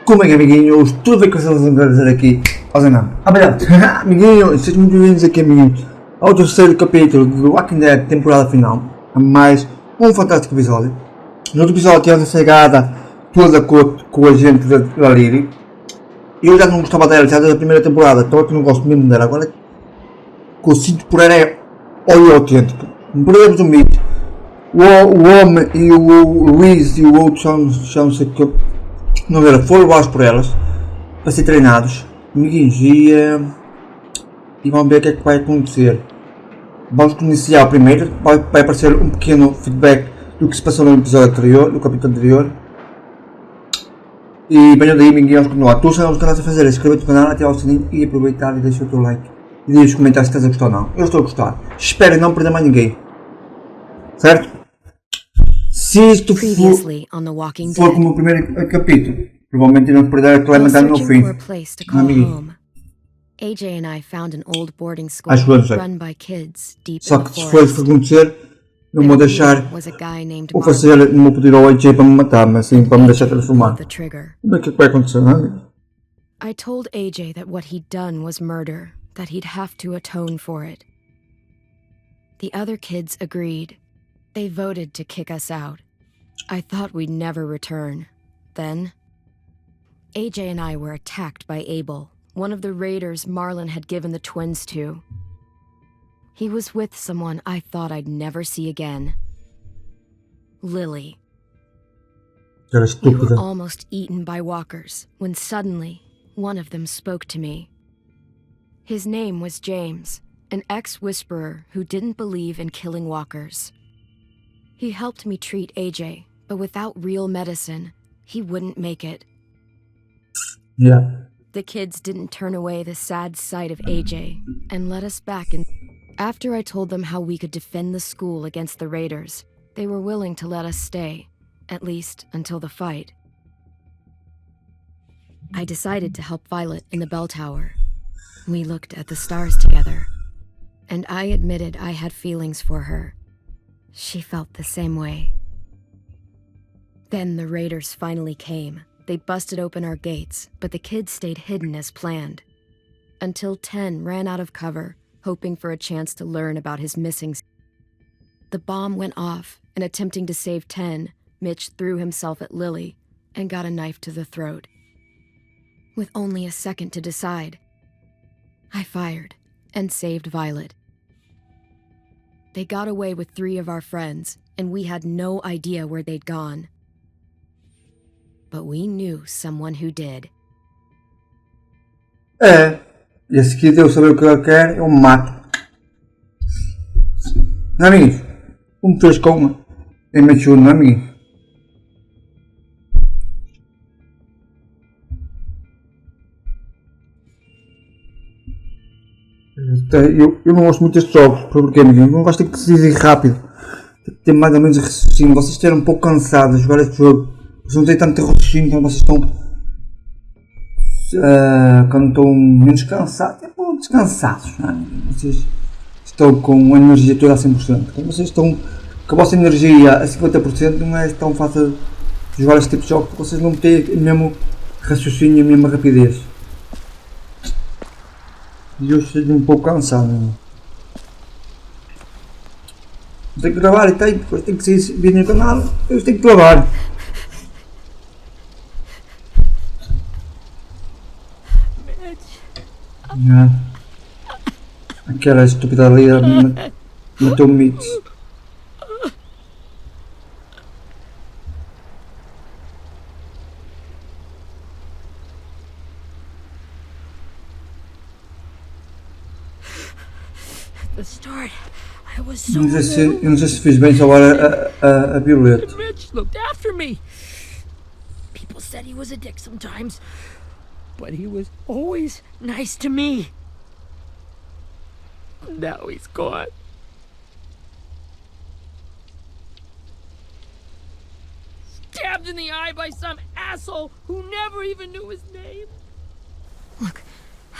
Como é que amiguinhos? Tudo bem que vocês vão dizer aqui? Nando. Amiguinhos, sejam muito bem-vindos aqui, amiguinhos, ao terceiro capítulo do Walking Dead, temporada final, a mais um fantástico episódio. No outro episódio tivemos a chegada toda com a gente da Lily. Eu já não gostava dela, já da primeira temporada, então aqui não gosto mesmo dela. Agora que eu sinto por ela é óleo autêntico. Não perdemos o mito. O homem e o Luís e o outro chamam-se que não era, foram levados por elas para ser treinados, amiguinhos, e vamos ver o que é que vai acontecer. Vamos iniciar primeiro, vai aparecer um pequeno feedback do que se passou no episódio anterior, no capítulo anterior. E venham daí, amiguinhos, continuar. Tu sabes o que estás a fazer, inscreve-te no canal, ativar o sininho e aproveitar e deixa o teu like. E diz nos comentários se estás a gostar ou não. Eu estou a gostar. Espero não perder mais ninguém. Certo? Se isto for como o primeiro capítulo, provavelmente irão perder a clem no fim. Amiguinho. Acho que não sei. Só que se for isso acontecer, eu vou deixar, vou fazer, não vou pedir ao AJ para me matar, mas sim para me deixar transformar. Como é que vai acontecer, não é? I told AJ that what he'd done was murder, that he'd have to atone for it. The other kids agreed. They voted to kick us out. I thought we'd never return. Then, AJ and I were attacked by Abel, one of the raiders Marlon had given the twins to. He was with someone I thought I'd never see again. Lily. We were almost eaten by walkers when suddenly one of them spoke to me. His name was James, an ex-whisperer who didn't believe in killing walkers. He helped me treat AJ, but without real medicine, he wouldn't make it. Yeah. The kids didn't turn away the sad sight of AJ and let us back in. After I told them how we could defend the school against the raiders, they were willing to let us stay, at least until the fight. I decided to help Violet in the bell tower. We looked at the stars together, and I admitted I had feelings for her. She felt the same way. Then the raiders finally came. They busted open our gates, but the kids stayed hidden as planned. Until 10 ran out of cover, hoping for a chance to learn about his missing. The bomb went off, and attempting to save 10, Mitch threw himself at Lily and got a knife to the throat. With only a second to decide, I fired and saved Violet. They got away with 3 of our friends, and we had no idea where they'd gone. But we knew someone who did. E a seguir eu saber o que ele quer, eu me mato. Não, amigos? Como fez com a Mitchell, não, amigos? Eu não gosto muito destes jogos, porque amigos, eu não gosto de que se diz rápido. Tem que ter mais ou menos raciocínio. Vocês estiveram um pouco cansados a jogar este jogo. Vocês não têm tanto raciocínio quando vocês estão. Quando estão menos cansados, descansados, não é? Vocês estão com a energia toda a 100%. Quando vocês estão com a vossa energia a 50%, não é tão fácil jogar este tipo de jogos, porque vocês não têm o mesmo raciocínio e a mesma rapidez. E eu estou um pouco cansado. Não? Tenho que gravar e depois tenho que sair vídeo no canal, eu tenho que gravar. Aquela estúpida ali matou-me mitos. Eu não sei se fiz bem salvar a Violeta. People said he was a dick sometimes, but he was always nice to me. Now he's gone. Stabbed in the eye by some asshole who never even knew his name. Look,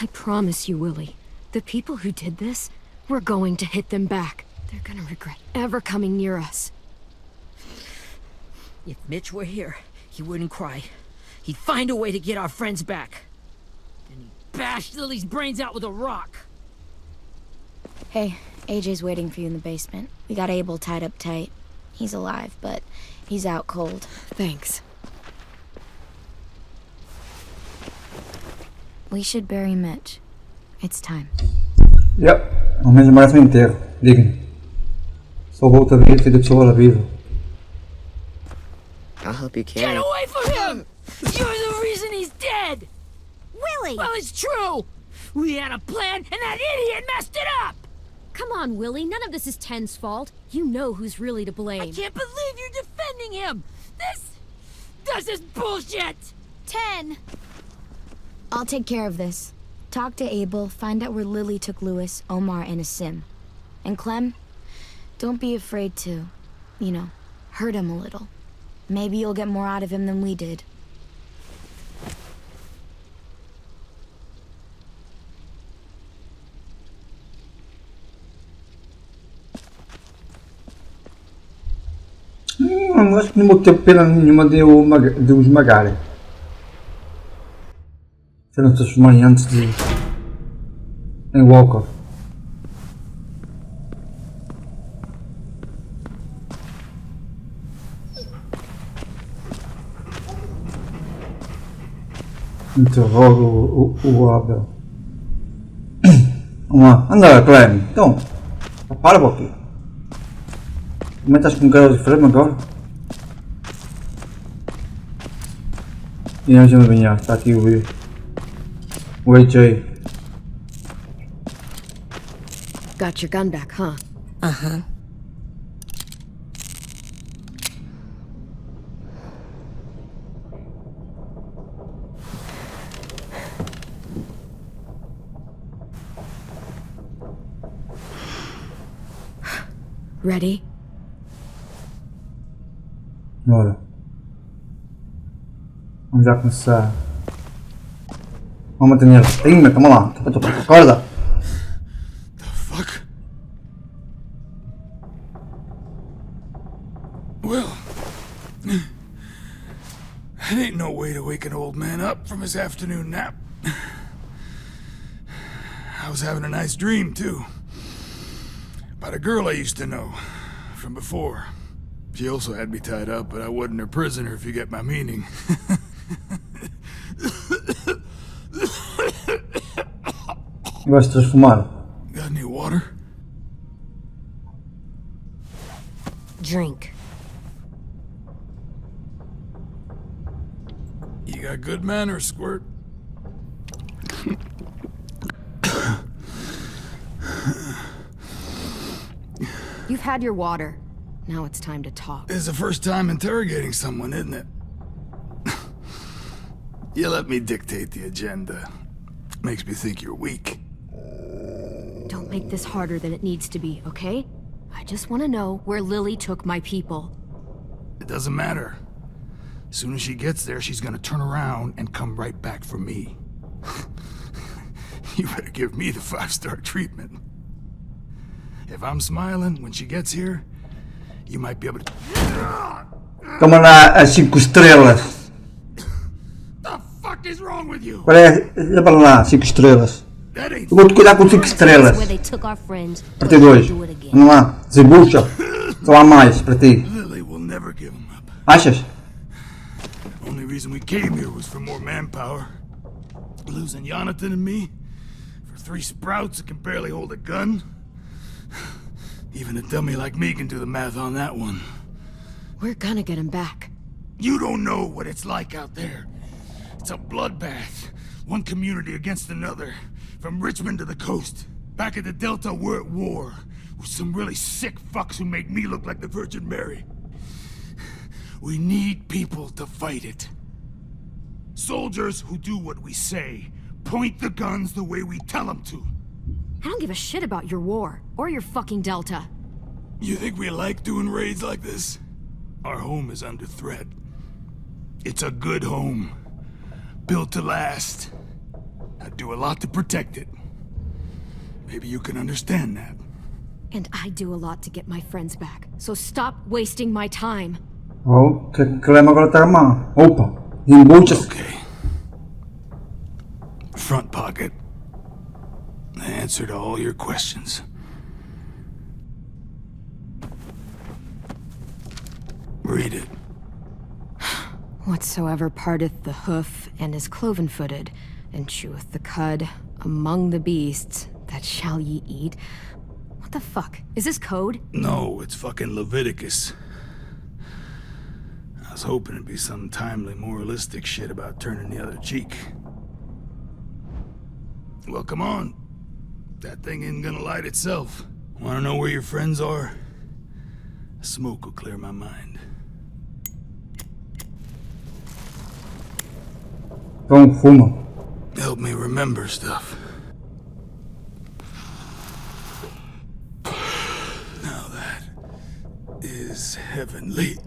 I promise you, Willie, the people who did this, we're going to hit them back. They're gonna regret ever coming near us. If Mitch were here, he wouldn't cry. he'd find a way to get our friends back. And he bashed Lily's brains out with a rock. Hey, AJ's waiting for you in the basement. We got Abel tied up tight. He's alive, but he's out cold. Thanks. We should bury Mitch. It's time. Yep, ao menos merece um enterro, digno. Só volta a vida, filho de Ola vivo. I'll help you Get carry. away from him! You're the reason he's dead! Willie! Well, it's true! We had a plan, and that idiot messed it up! Come on, Willie. None of this is Ten's fault. You know who's really to blame. I can't believe you're defending him! This is bullshit! 10! I'll take care of this. Talk to Abel, find out where Lily took Lewis, Omar, and Asim. And Clem, don't be afraid to, hurt him a little. Maybe you'll get more out of him than we did. Acho que não vou ter pena nenhuma de o esmagarem. Se não se transformarem antes de... em Walker. Interrogo o Abel. Vamos lá, anda Clem, então. Para pouquinho. Como é que estás com um cara diferente agora? E a gente vai está aqui o AJ. Got your gun back, huh? Uh-huh. Ready? Bora. Vamos já começar. Vamos manter. Ainda, calma lá. Acorda. The fuck? Well, that ain't no way to wake an old man up from his afternoon nap. I was having a nice dream, too. About a girl I used to know from before. She also had me tied up, but I wasn't her prisoner, if you get my meaning. Vai se transformar. Got any water? Drink. You got good manners, Squirt. You've had your water. Now it's time to talk. It's the first time interrogating someone, isn't it? You let me dictate the agenda. Makes me think you're weak. Don't make this harder than it needs to be, okay? I just want to know where Lily took my people. It doesn't matter. As soon as she gets there, she's gonna turn around and come right back for me. You better give me the 5-star treatment. If I'm smiling when she gets here, you might be able to... Toma lá as 5 estrelas. The fuck is wrong with you? Olha para lá, 5 estrelas. That ain't... Eu vou te cuidar com 5 estrelas. Where they took our friends. Para ti 2. Do it again. Vamos lá, desembucha. Só há mais para ti. Lily will never give him up. Achas? Only reason we came here was for more manpower. Losing Jonathan and me for 3 sprouts that can barely hold a gun. Even a dummy like me can do the math on that one. We're gonna get him back. You don't know what it's like out there. It's a bloodbath. One community against another. From Richmond to the coast. Back at the Delta, we're at war. With some really sick fucks who make me look like the Virgin Mary. We need people to fight it. Soldiers who do what we say. Point the guns the way we tell them to. I don't give a shit about your war, or your fucking Delta. You think we like doing raids like this? Our home is under threat. It's a good home. Built to last. I'd do a lot to protect it. Maybe you can understand that. And I do a lot to get my friends back, so stop wasting my time. Oh, que Clem agora está armado. Opa, Embuchas. Okay. Front pocket. The answer to all your questions. Read it. Whatsoever parteth the hoof and is cloven-footed, and cheweth the cud among the beasts, that shall ye eat. What the fuck? Is this code? No, it's fucking Leviticus. I was hoping it'd be some timely moralistic shit about turning the other cheek. Well, come on. That thing isn't gonna light itself. Wanna know where your friends are? Smoke will clear my mind. Então fuma. Help me remember stuff. Now that is heavenly.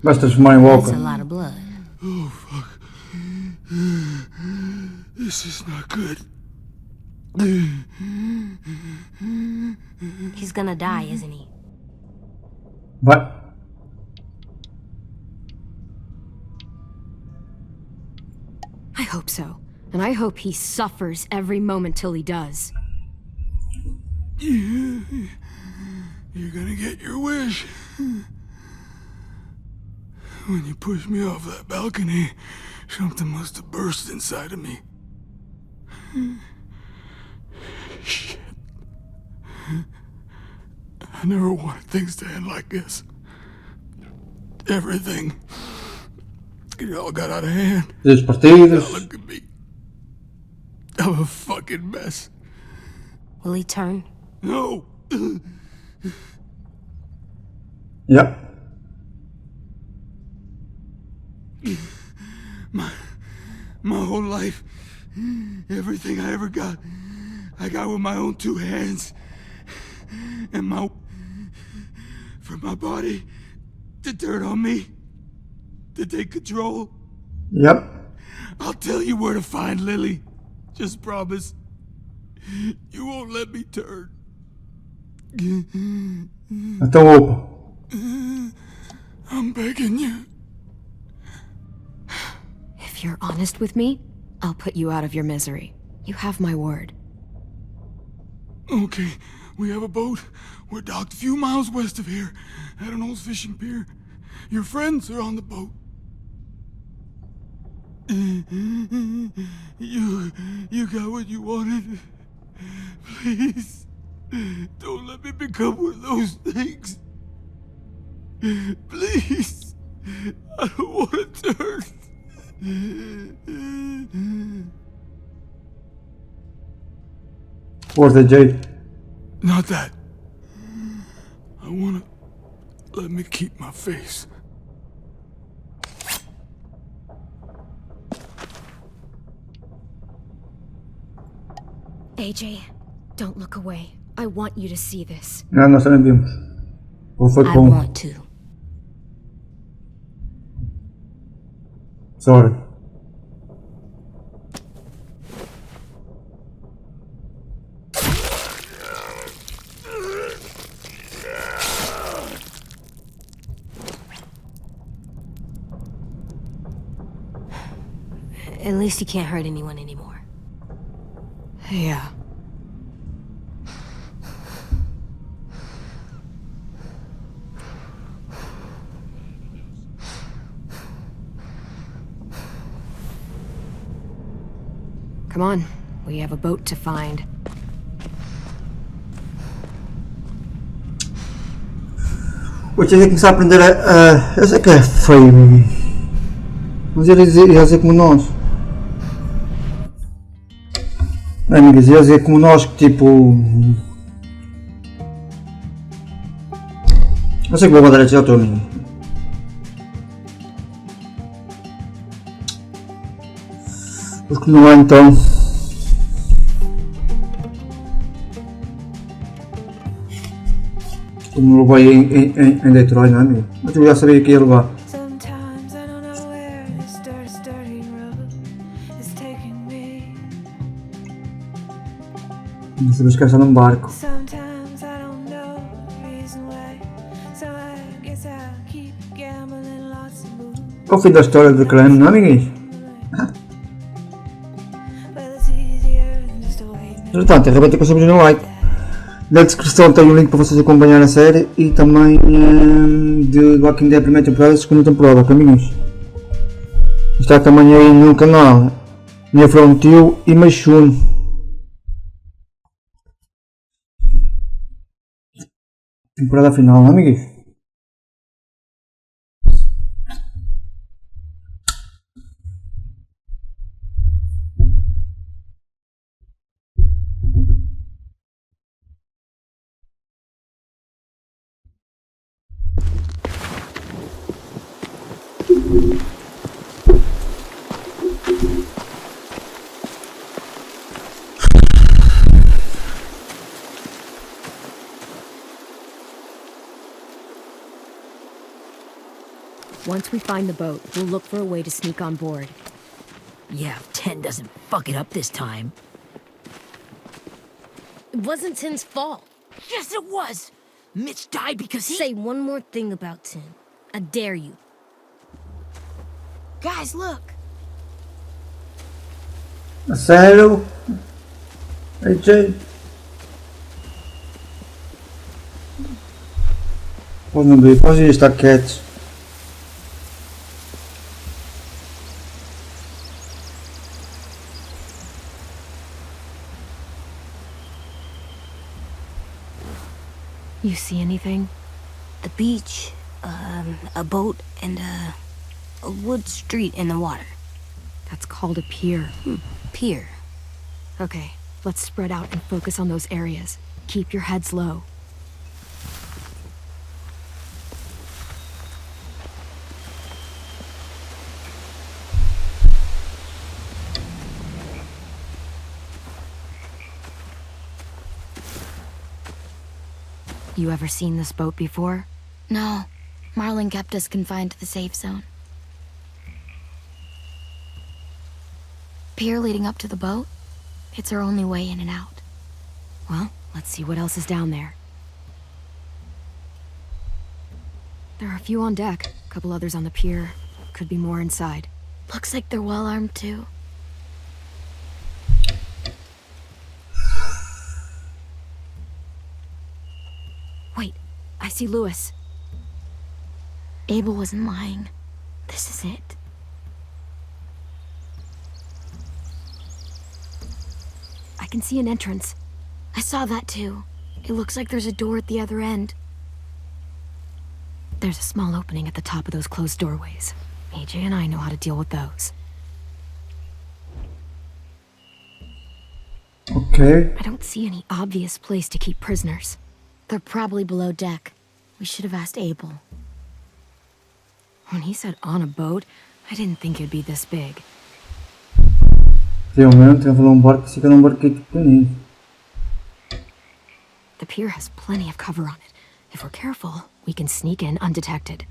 Vais transformar em That's a Walker. lot of blood. Oh, fuck. This is not good. He's gonna die, isn't he? Vai. I hope so. And I hope he suffers every moment till he does. You're gonna get your wish. When you pushed me off that balcony, something must have burst inside of me. Shit. I never wanted things to end like this. Everything. It all got out of hand. As partidas. Now look at me. I'm a fucking mess. Will he turn? No. Yeah. My whole life, everything I ever got, I got with my own two hands. And for my body to turn on me, to take control. Yep. I'll tell you where to find Lily. Just promise. You won't let me turn. Então opa. I'm begging you. If you're honest with me, I'll put you out of your misery. You have my word. Okay, we have a boat. We're docked a few miles west of here, at an old fishing pier. Your friends are on the boat. You got what you wanted. Please, don't let me become one of those things. Please, I don't want to turn. Where's the J? Not that. I wanna let me keep my face. AJ, don't look away. I want you to see this. Não, nós também vimos. Ou foi I com. want to. Sorry. At least he can't hurt anyone anymore. Yeah. Come on, we have a boat to find. Vou ter que começar a aprender a. Eu sei que é feio, mas ele ia dizer como nós. Não, amigas, ia dizer como nós, que tipo. Eu sei que vou mandar a dizer ao teu amigo. Porque não é então. Como levei em Detroit, não é amigo? Mas eu já sabia que ia levar. Sometimes I don't know where Não sabes que está num barco. Sometimes I don't know the reason why, so I guess I'll keep gambling lots of moves. Qual foi da história do clem, não, amiguinhos? Well, it's easier than just a wait. Portanto, arrebenta com o subsídio no like. Na descrição tem um link para vocês acompanhar a série e também de Walking Dead primeira temporada e segunda temporada, ok, amiguinhos? Está também aí no canal Minha Frontil e Machuno. Temporada final, não, amiguinhos? Once we find the boat, we'll look for a way to sneak on board. Yeah, if 10 doesn't fuck it up this time. It wasn't Tin's fault. Yes, it was! Mitch died because he— Say one more thing about Tin. I dare you. Guys, look! A sério? AJ? Pode não ver, pode estar quietos. You see anything? The beach, a boat, and a wood street in the water. That's called a pier. Pier. Okay, let's spread out and focus on those areas. Keep your heads low. You ever seen this boat before? No, Marlin kept us confined to the safe zone. Pier leading up to the boat? It's our only way in and out. Well, let's see what else is down there. There are a few on deck, a couple others on the pier. Could be more inside. Looks like they're well armed too. Wait, I see Lewis. Abel wasn't lying. This is it. I can see an entrance. I saw that too. It looks like there's a door at the other end. There's a small opening at the top of those closed doorways. AJ and I know how to deal with those. Ok. I don't see any obvious place to keep prisoners. They're probably below deck. We should have asked Abel. When he said on a boat, I didn't think it'd be this big. Realmente, eu vou barco, fica num barquito pequenino. The pier has plenty of cover on it. If we're careful, we can sneak in undetected.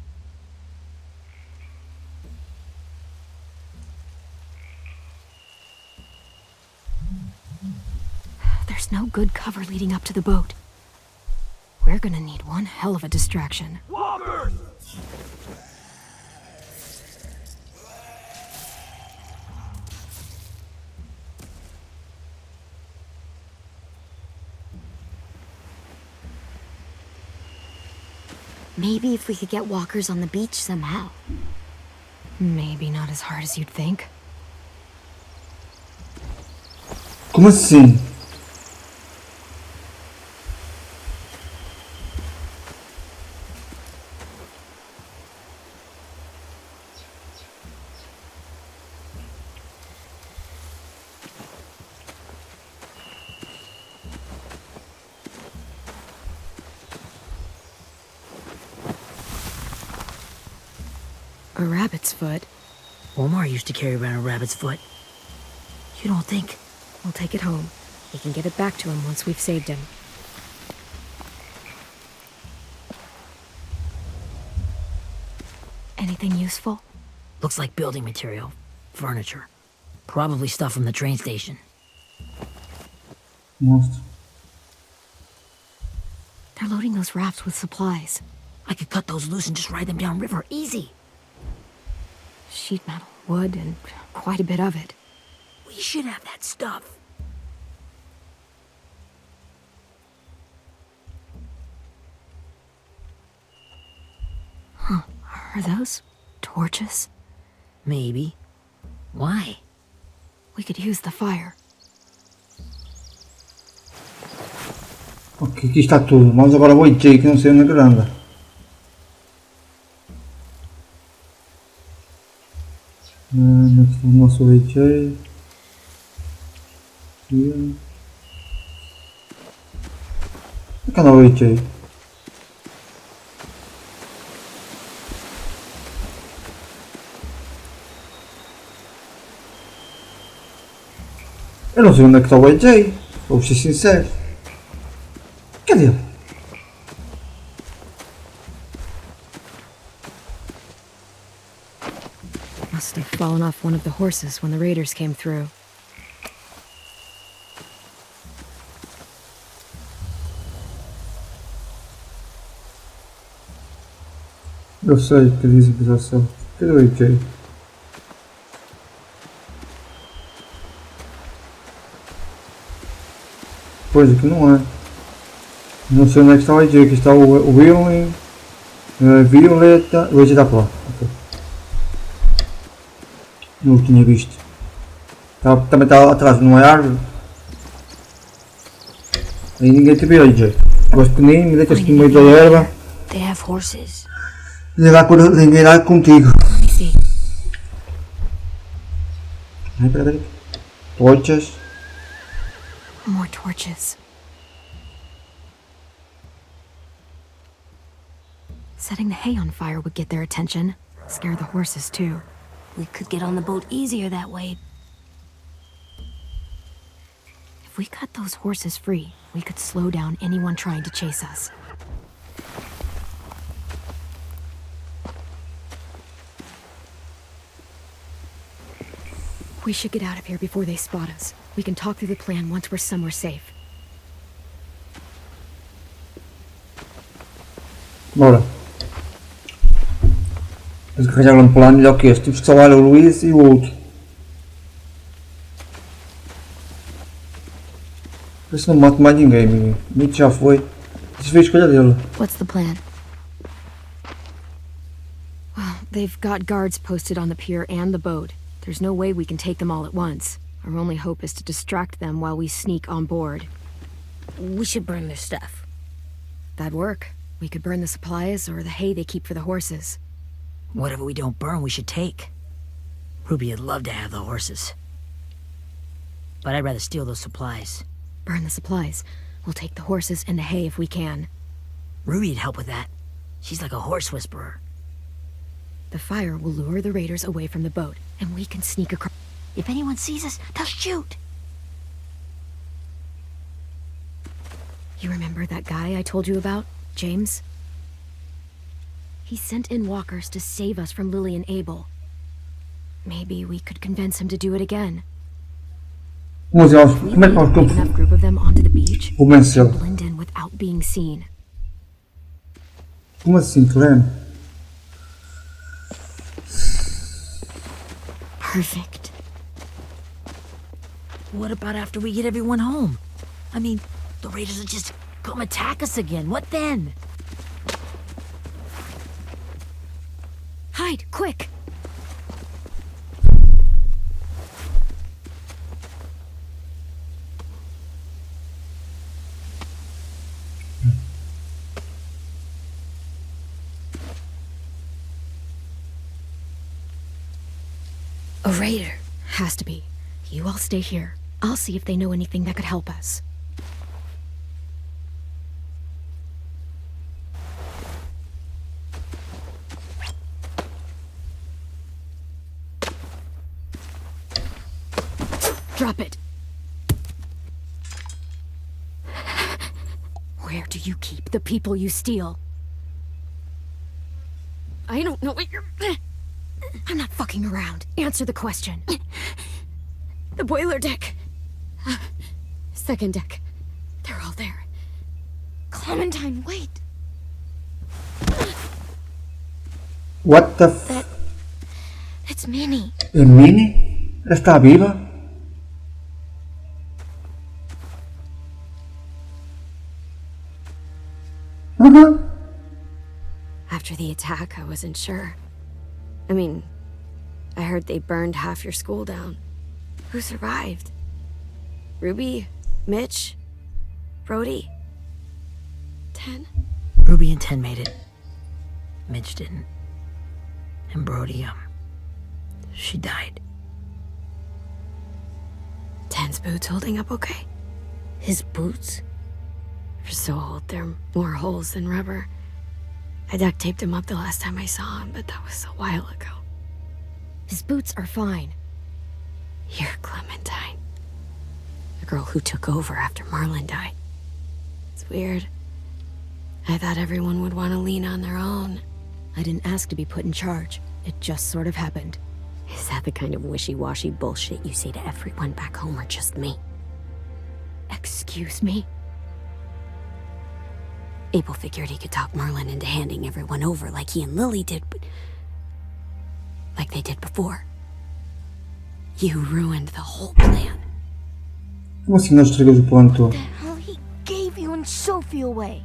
There's no good cover leading up to the boat. We're gonna need one hell of a distraction. Walkers! Maybe if we could get walkers on the beach somehow. Maybe not as hard as you'd think. Como assim? A rabbit's foot? Omar used to carry around a rabbit's foot. You don't think? We'll take it home. We can get it back to him once we've saved him. Anything useful? Looks like building material. Furniture. Probably stuff from the train station. Monstro. They're loading those rafts with supplies. I could cut those loose and just ride them down river, easy. Sheet metal, wood, and quite a bit of it. We should have that stuff. Huh. Are those torches? Maybe. Why? We could use the fire. Ok, aqui está tudo. Vamos agora ao 8J, que não sei onde é que anda. O nosso 8J. Onde é que anda o 8J? Eu não sei onde é que está o 8J, vou ser sincero. Cadê ele? Must have fallen off one of the horses when the raiders came through. Eu sei que diz acusação. Cadê o 8J? Pois, aqui não é. Não sei onde é que está o 8J. Aqui está o Willing, Violeta. O 8J está para lá. Okay. Não o tinha visto. Também está lá atrás, não é árvore. Aí ninguém te vê, 8J. Gosto pequenino, deitas-te no meio da erva. They have horses. Ninguém dá contigo. See. Ai, peraí. Torchas. More torches. Setting the hay on fire would get their attention. Scare the horses too. We could get on the boat easier that way. If we cut those horses free, we could slow down anyone trying to chase us. We should get out of here before they spot us. We can talk through the plan once we're somewhere safe. Bora. Temos que arranjar um plano melhor que este. Temos que salvar o Luís e o outro. Por isso não mato mais ninguém, menino. O Mito já foi. Isso foi a escolha dele. What's the plan? Well, they've got guards posted on the pier and the boat. There's no way we can take them all at once. Our only hope is to distract them while we sneak on board. We should burn their stuff. That'd work. We could burn the supplies or the hay they keep for the horses. Whatever we don't burn, we should take. Ruby would love to have the horses. But I'd rather steal those supplies. Burn the supplies. We'll take the horses and the hay if we can. Ruby'd help with that. She's like a horse whisperer. The fire will lure the raiders away from the boat, and we can sneak across. If anyone sees us, they'll shoot. You remember that guy I told you about, James? He sent in walkers to save us from Lily and Abel. Maybe we could convince him to do it again. Vamos ver, We como é que bring a big nós enough group of them onto the beach. convencê-lo? Blend in without being seen. Como assim, Clem? Perfect. What about after we get everyone home? I mean, the raiders will just come attack us again. What then? Hide, quick! A raider. Has to be. You all stay here. I'll see if they know anything that could help us. Drop it. Where do you keep the people you steal? I don't know what you're... I'm not fucking around. Answer the question. The boiler deck. Second deck. They're all there. Clementine, wait. What the It's Minnie. ¿Es Minnie? ¿Está viva? After the attack, I wasn't sure. I mean, I heard they burned half your school down. Who survived? Ruby? Mitch? Brody? 10? Ruby and 10 made it. Mitch didn't. And Brody, she died. 10's boots holding up okay? His boots? They're so old, there are more holes than rubber. I duct taped him up the last time I saw him, but that was a while ago. His boots are fine. You're Clementine. The girl who took over after Marlon died. It's weird. I thought everyone would want to lean on their own. I didn't ask to be put in charge. It just sort of happened. Is that the kind of wishy-washy bullshit you say to everyone back home or just me? Excuse me? Abel figured he could talk Marlon into handing everyone over like he and Lily did, but... like they did before. You ruined the whole plan. Como assim nós estragamos o plano todo? The hell he gave you and Sophie away.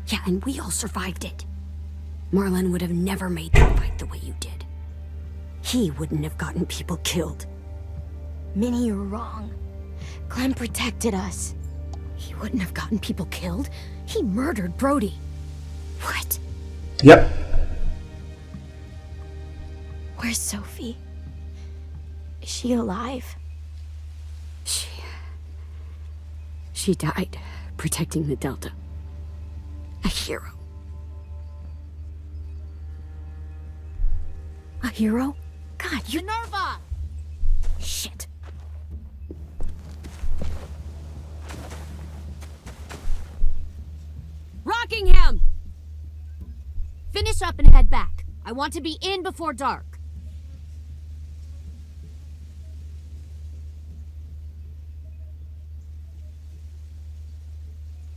Yeah, and we all survived it. Marlon would have never made them fight the way you did. He wouldn't have gotten people killed. Minnie, you're wrong. Clem protected us. He wouldn't have gotten people killed. He murdered Brody. What? Yep. Where's Sophie? Is she alive? She died protecting the Delta. A hero. A hero? God, you... Minerva! Shit. Rockingham! Finish up and head back. I want to be in before dark.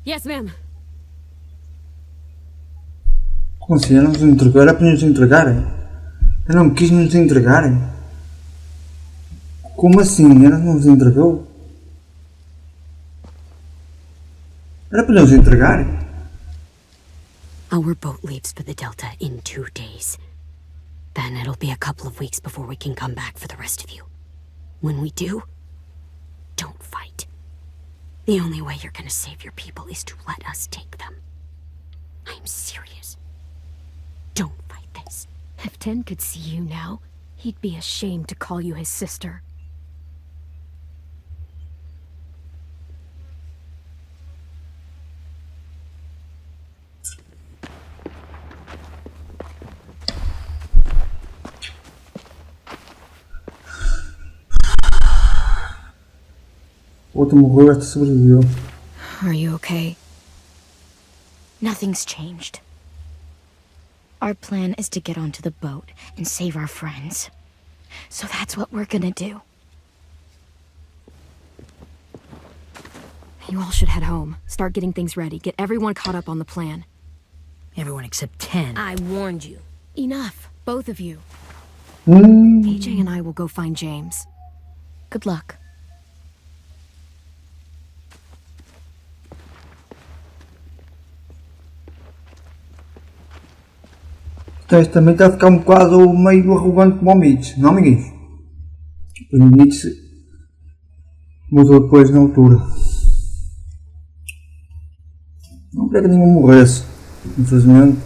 Yes, ma'am. Como assim? Eu não nos entregou? Era para nos entregarem? Eu não quis nos entregarem? Como assim? Ela não nos entregou? Era para nos entregarem? Our boat leaves for the Delta in 2 days. Then it'll be a couple of weeks before we can come back for the rest of you. When we do, don't fight. The only way you're gonna save your people is to let us take them. I'm serious. Don't fight this. If 10 could see you now, he'd be ashamed to call you his sister. O outro morreu, esta sobreviveu. Are you okay? Nothing's changed. Our plan is to get onto the boat and save our friends. So that's what we're gonna do. You all should head home. Start getting things ready. Get everyone caught up on the plan. Everyone except 10. I warned you. Enough, both of you. Hum. AJ and I will go find James. Good luck. Então este também está a ficar um bocado meio arrogante como o Mitch, não amiguinhos? O Mitch mudou depois na altura. Não queria que nenhum morresse. Infelizmente,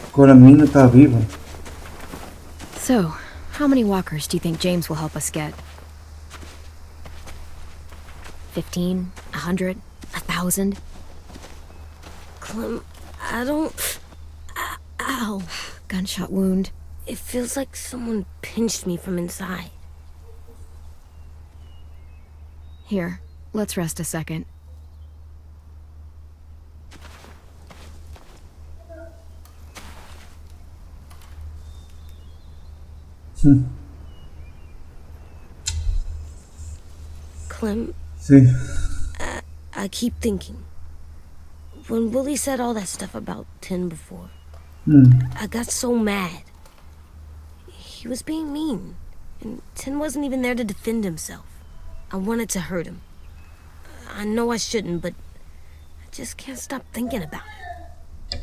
agora a Minnie está viva. So, how many walkers do you think James will help us get? 15? 100? 1,000? Clem, I don't... Ow. Gunshot wound. It feels like someone pinched me from inside. Here, let's rest a second. Clem, Sim. I keep thinking. when Willie said all that stuff about Tin before, I got so mad. He was being mean, and Tin wasn't even there to defend himself. I wanted to hurt him. I know I shouldn't, but I just can't stop thinking about it.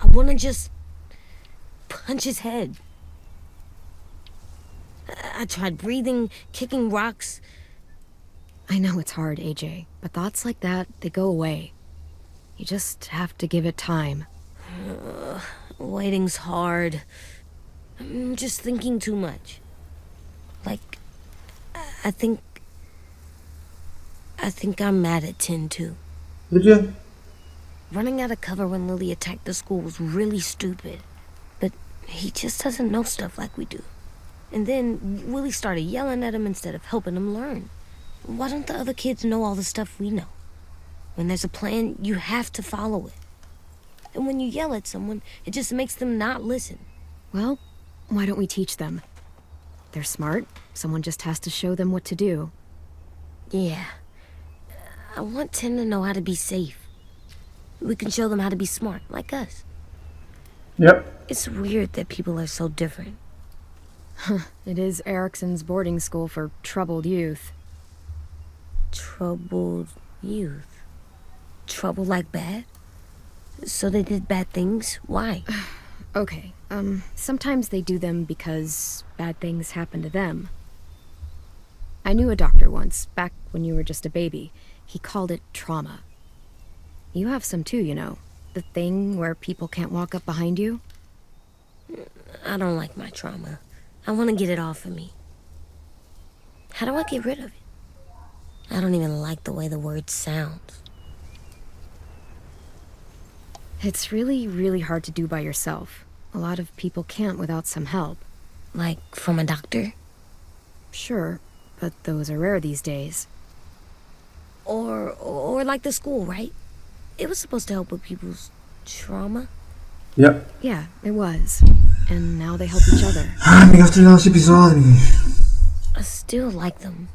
I want to just punch his head. I tried breathing, kicking rocks. I know it's hard, AJ, but thoughts like that, they go away. You just have to give it time. Waiting's hard. I'm just thinking too much. Like, I think I'm mad at Tin too. Did you? Running out of cover when Lily attacked the school was really stupid. But he just doesn't know stuff like we do. And then Willie started yelling at him instead of helping him learn. Why don't the other kids know all the stuff we know? When there's a plan, you have to follow it. And when you yell at someone, it just makes them not listen. Well, why don't we teach them? They're smart. Someone just has to show them what to do. Yeah. I want Tin to know how to be safe. We can show them how to be smart, like us. Yep. It's weird that people are so different. It is Erickson's boarding school for troubled youth. Troubled youth? Trouble like bad? So they did bad things? Why? Okay, sometimes they do them because bad things happen to them. I knew a doctor once, back when you were just a baby. He called it trauma. You have some too, you know. The thing where people can't walk up behind you. I don't like my trauma. I want to get it off of me. How do I get rid of it? I don't even like the way the word sounds. It's really, really hard to do by yourself. A lot of people can't without some help. Like from a doctor? Sure, but those are rare these days. Or like the school, right? It was supposed to help with people's trauma. Yep. Yeah, it was. And now they help each other. Mi gosto de este episodio. I still like them.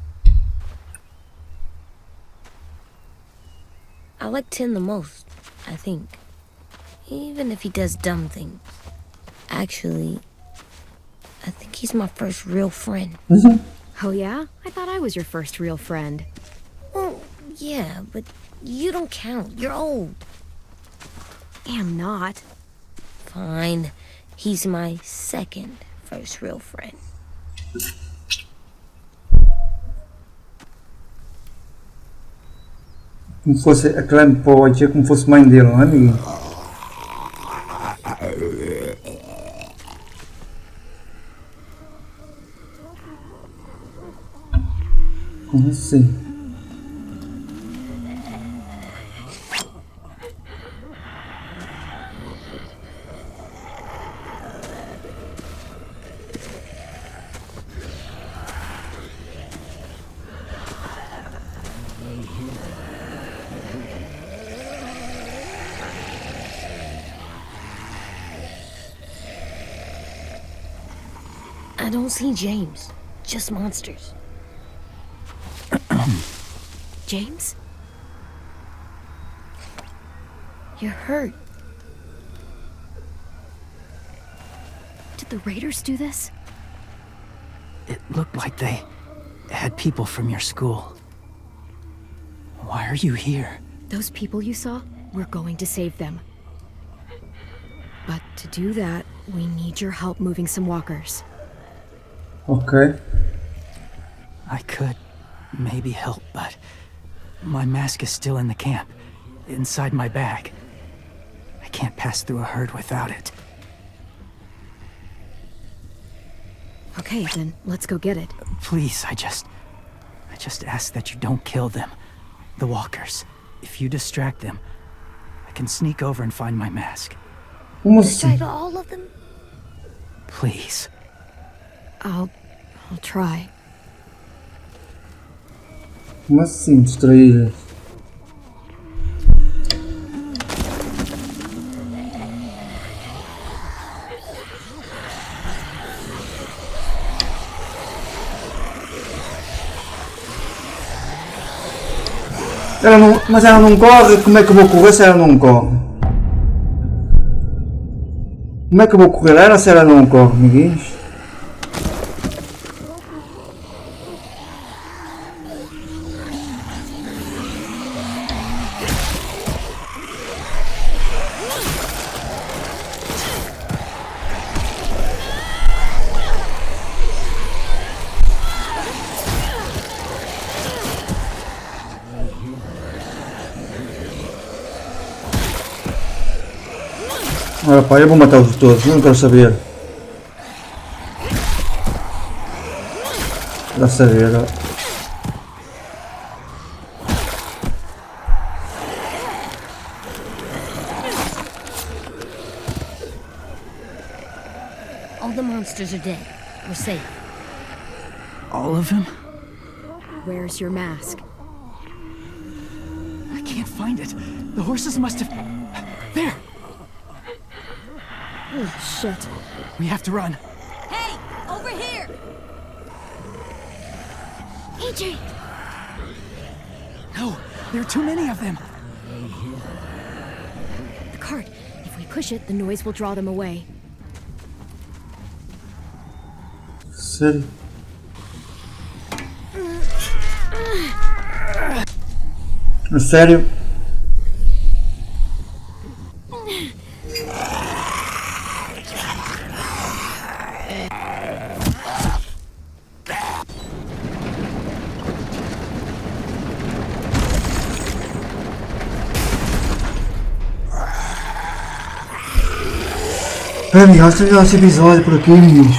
I like Tin the most, I think. Even if he does dumb things. Actually, I think he's my first real friend. Oh yeah? I thought I was your first real friend. Well, yeah, but you don't count. You're old. Am not. Fine. He's my second first real friend. Como fosse a clem pode ser como fosse mãe dele, não é, amigo? Como assim? I don't see James. Just monsters. James? You're hurt. Did the raiders do this? It looked like they had people from your school. Why are you here? Those people you saw, we're going to save them. But to do that, we need your help moving some walkers. Ok. I could maybe help, but my mask is still in the camp, inside my bag. I can't pass through a herd without it. Okay, then let's go get it. Please, I just ask that you don't kill them. The walkers. If you distract them, I can sneak over and find my mask. Como assim? Distract all of them? Please. I'll try. Como assim distrair? Mas ela não corre, como é que eu vou correr se ela não corre? Como é que eu vou correr ela se ela não corre, amiguinhos? Olha pá, eu vou matá-los todos, não quero saber. Dá saber, ó. All the monsters are dead. We're safe. All of them? Where's your mask? I can't find it. The horses must have... There! Oh, shit. We have to run. Hey, over here! AJ! No, there are too many of them. The cart. If we push it, the noise will draw them away. Sério? É sério? Amigos, vamos terminar esse episódio por aqui, amigos.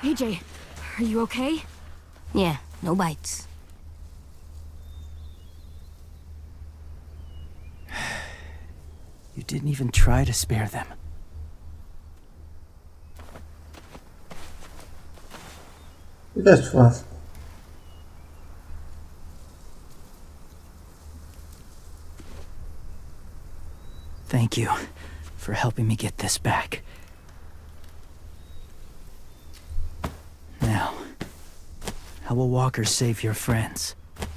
AJ, are you okay? Yeah, no bites. You didn't even try to spare them. That's fácil. Thank you for helping me get this back. Now, how will walkers save your friends?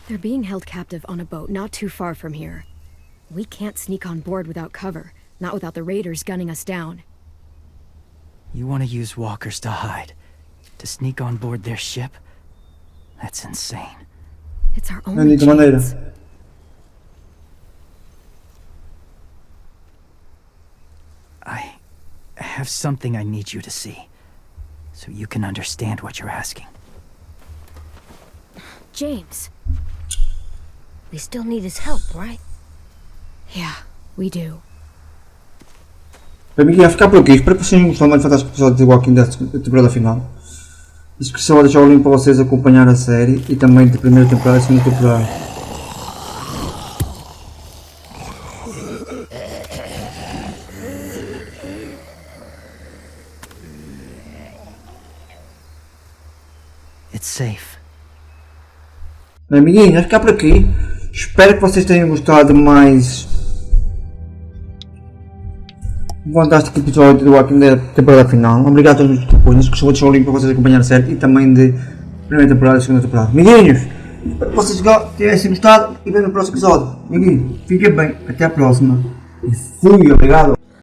They're being held captive on a boat not too far from here. We can't sneak on board without cover, not without the raiders gunning us down. You want to use walkers to hide? To sneak on board their ship? That's insane. It's our É a only única maneira. chance. I have something I need you to see, so you can understand what you're asking. James. We still need his help, right? Yeah, we do. Para mim ia ficar por aqui. Espero que vocês tenham gostado mais do fantástico episódio de Walking Dead da temporada final. E se quiser deixar o link para vocês acompanhar a série e também da primeira temporada e segunda temporada. It's safe. Amiguinhos, vai ficar por aqui. Espero que vocês tenham gostado de mais um fantástico episódio do Walking Dead temporada final. Obrigado a todos os que apoiam. Se gostou, deixar o link para vocês acompanhar a série e também de primeira temporada e segunda temporada. Amiguinhos, espero que vocês tenham gostado e vemos no próximo episódio. Amiguinhos, fiquem bem. Até a próxima. E fui, obrigado.